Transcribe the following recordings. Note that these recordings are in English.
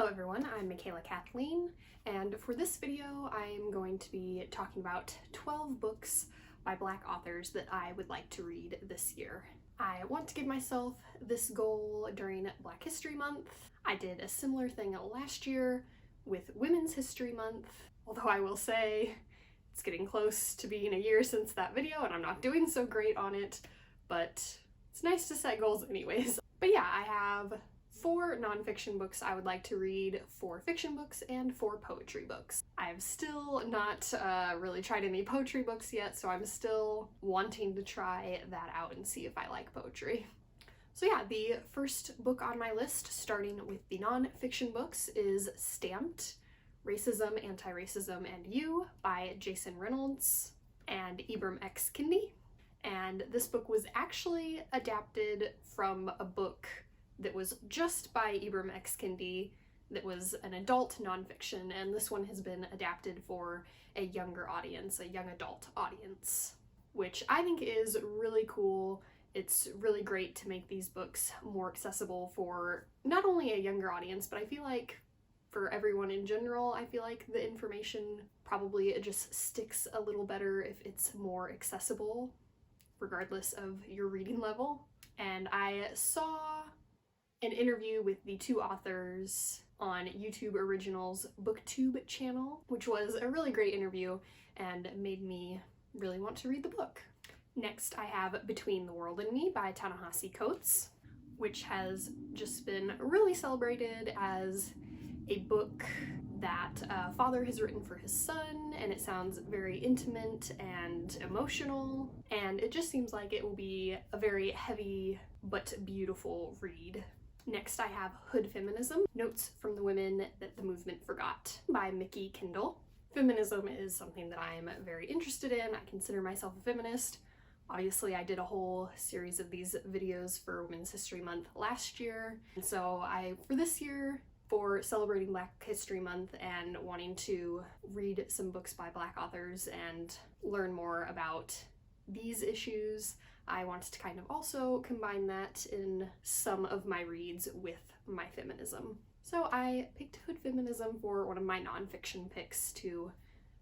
Hello everyone, I'm Michaela Kathleen, and for this video I'm going to be talking about 12 books by Black authors that I would like to read this year. I want to give myself this goal during Black History Month. I did a similar thing last year with Women's History Month, although I will say it's getting close to being a year since that video and I'm not doing so great on it, but it's nice to set goals anyways. But yeah, I have 4 nonfiction books I would like to read, 4 fiction books, and 4 poetry books. I've still not really tried any poetry books yet, so I'm still wanting to try that out and see if I like poetry. So yeah, the first book on my list, starting with the nonfiction books, is Stamped: Racism, Anti-Racism, and You by Jason Reynolds and Ibram X. Kendi. And this book was actually adapted from a book that was just by Ibram X. Kendi that was an adult nonfiction, and this one has been adapted for a younger audience, a young adult audience, which I think is really cool. It's really great to make these books more accessible for not only a younger audience, but I feel like for everyone in general. I feel like the information probably just sticks a little better if it's more accessible, regardless of your reading level. And I saw an interview with the 2 authors on YouTube Originals BookTube channel, which was a really great interview and made me really want to read the book. Next, I have Between the World and Me by Ta-Nehisi Coates, which has just been really celebrated as a book that a father has written for his son, and it sounds very intimate and emotional, and it just seems like it will be a very heavy but beautiful read. Next, I have Hood Feminism: Notes from the Women That the Movement Forgot by Mikki Kendall. Feminism is something that I'm very interested in. I consider myself a feminist. Obviously, I did a whole series of these videos for Women's History Month last year, and so for this year, for celebrating Black History Month and wanting to read some books by Black authors and learn more about these issues, I wanted to kind of also combine that in some of my reads with my feminism. So I picked Hood Feminism for one of my nonfiction picks to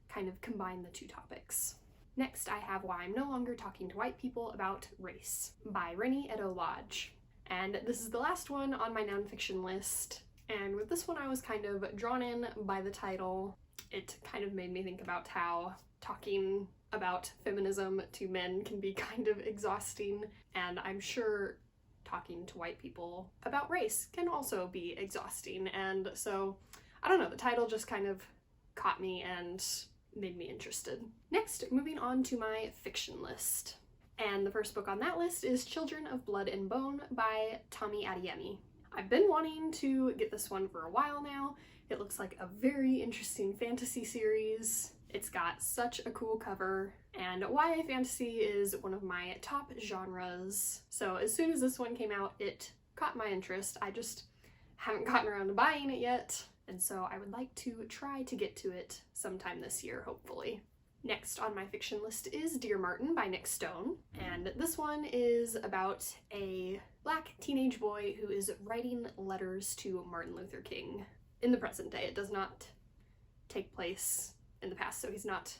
kind of combine the 2 topics. Next, I have Why I'm No Longer Talking to White People About Race by Rennie Edo-Lodge. And this is the last one on my nonfiction list. And with this one, I was kind of drawn in by the title. It kind of made me think about how talking about feminism to men can be kind of exhausting, and I'm sure talking to white people about race can also be exhausting, and so I don't know, the title just kind of caught me and made me interested. Next, moving on to my fiction list, and the first book on that list is Children of Blood and Bone by Tomi Adeyemi. I've been wanting to get this one for a while now. It looks like a very interesting fantasy series. It's got such a cool cover, and YA fantasy is one of my top genres, so as soon as this one came out, it caught my interest. I just haven't gotten around to buying it yet, and so I would like to try to get to it sometime this year, hopefully. Next on my fiction list is Dear Martin by Nick Stone, and this one is about a Black teenage boy who is writing letters to Martin Luther King in the present day. It does not take place in the past, so he's not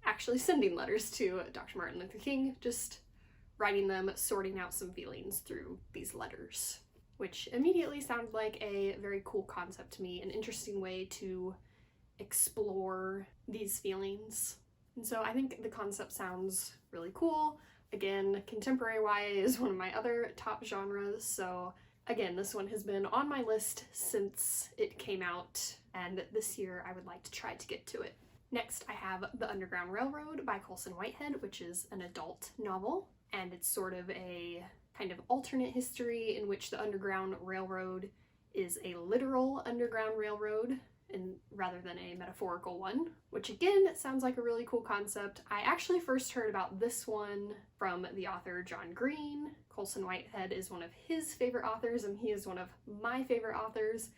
actually sending letters to Dr. Martin Luther King, just writing them, sorting out some feelings through these letters, which immediately sounded like a very cool concept to me, an interesting way to explore these feelings. And so I think the concept sounds really cool. Again, contemporary YA is one of my other top genres, so again, this one has been on my list since it came out, and this year I would like to try to get to it. Next, I have The Underground Railroad by Colson Whitehead, which is an adult novel, and it's sort of a kind of alternate history in which the Underground Railroad is a literal underground railroad rather than a metaphorical one, which again sounds like a really cool concept. I actually first heard about this one from the author John Green. Colson Whitehead is one of his favorite authors, and he is one of my favorite authors,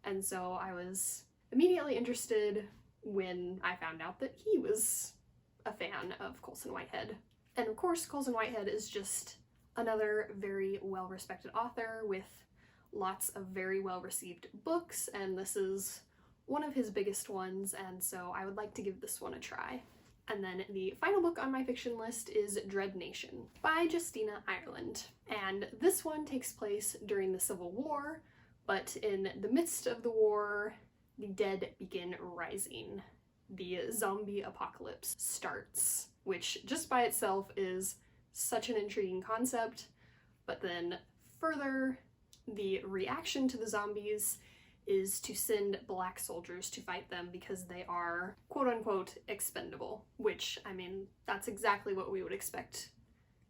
and so I was immediately interested when I found out that he was a fan of Colson Whitehead. And of course, Colson Whitehead is just another very well-respected author with lots of very well-received books, and this is one of his biggest ones, and so I would like to give this one a try. And then the final book on my fiction list is Dread Nation by Justina Ireland. And this one takes place during the Civil War, but in the midst of the war, the dead begin rising. The zombie apocalypse starts, which just by itself is such an intriguing concept, but then further, the reaction to the zombies is to send black soldiers to fight them because they are quote-unquote expendable, which, I mean, that's exactly what we would expect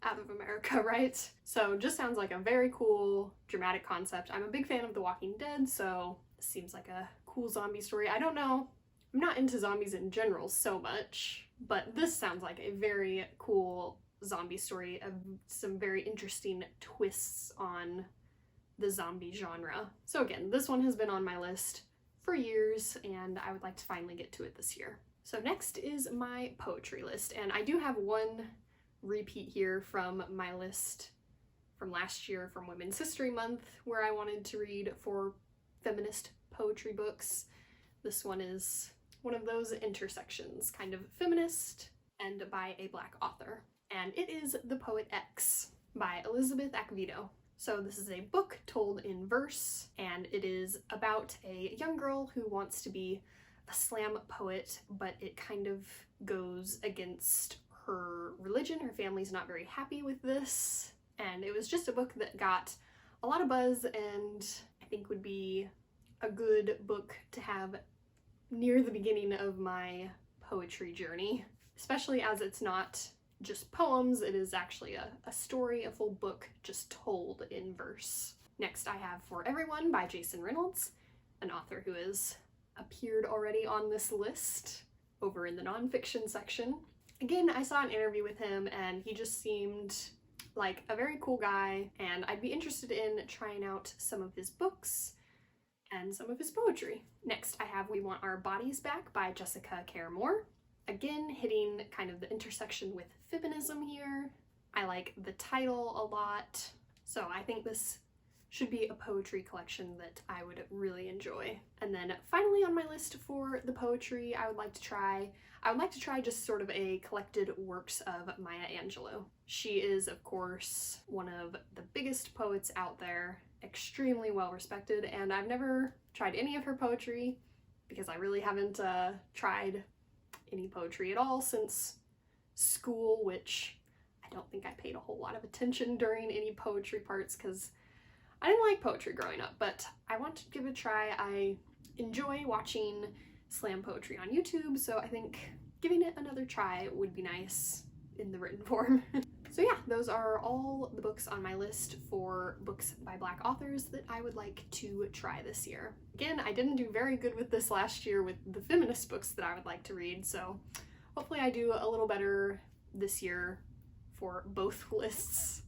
out of America, right? So just sounds like a very cool, dramatic concept. I'm a big fan of The Walking Dead, so this seems like a cool zombie story. I don't know, I'm not into zombies in general so much, but this sounds like a very cool zombie story of some very interesting twists on the zombie genre. So again, this one has been on my list for years, and I would like to finally get to it this year. So next is my poetry list, and I do have one repeat here from my list from last year from Women's History Month, where I wanted to read 4 feminist poetry books. This one is one of those intersections, kind of feminist and by a black author. And it is The Poet X by Elizabeth Acevedo. So this is a book told in verse, and it is about a young girl who wants to be a slam poet, but it kind of goes against her religion. Her family's not very happy with this, and it was just a book that got a lot of buzz and I think would be a good book to have near the beginning of my poetry journey, especially as it's not just poems, it is actually a story, a full book just told in verse. Next I have For Everyone by Jason Reynolds, an author who has appeared already on this list over in the nonfiction section. Again, I saw an interview with him and he just seemed like a very cool guy, and I'd be interested in trying out some of his books and some of his poetry. Next I have We Want Our Bodies Back by Jessica Care Moore. Again, hitting kind of the intersection with feminism here. I like the title a lot, so I think this should be a poetry collection that I would really enjoy. And then finally on my list for the poetry I would like to try just sort of a collected works of Maya Angelou. She is, of course, one of the biggest poets out there, extremely well respected, and I've never tried any of her poetry because I really haven't tried any poetry at all since school, which I don't think I paid a whole lot of attention during any poetry parts because I didn't like poetry growing up, but I want to give it a try. I enjoy watching slam poetry on YouTube, so I think giving it another try would be nice in the written form. So yeah, those are all the books on my list for books by Black authors that I would like to try this year. Again, I didn't do very good with this last year with the feminist books that I would like to read, so hopefully I do a little better this year for both lists.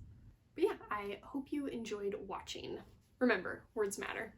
But yeah, I hope you enjoyed watching. Remember, words matter.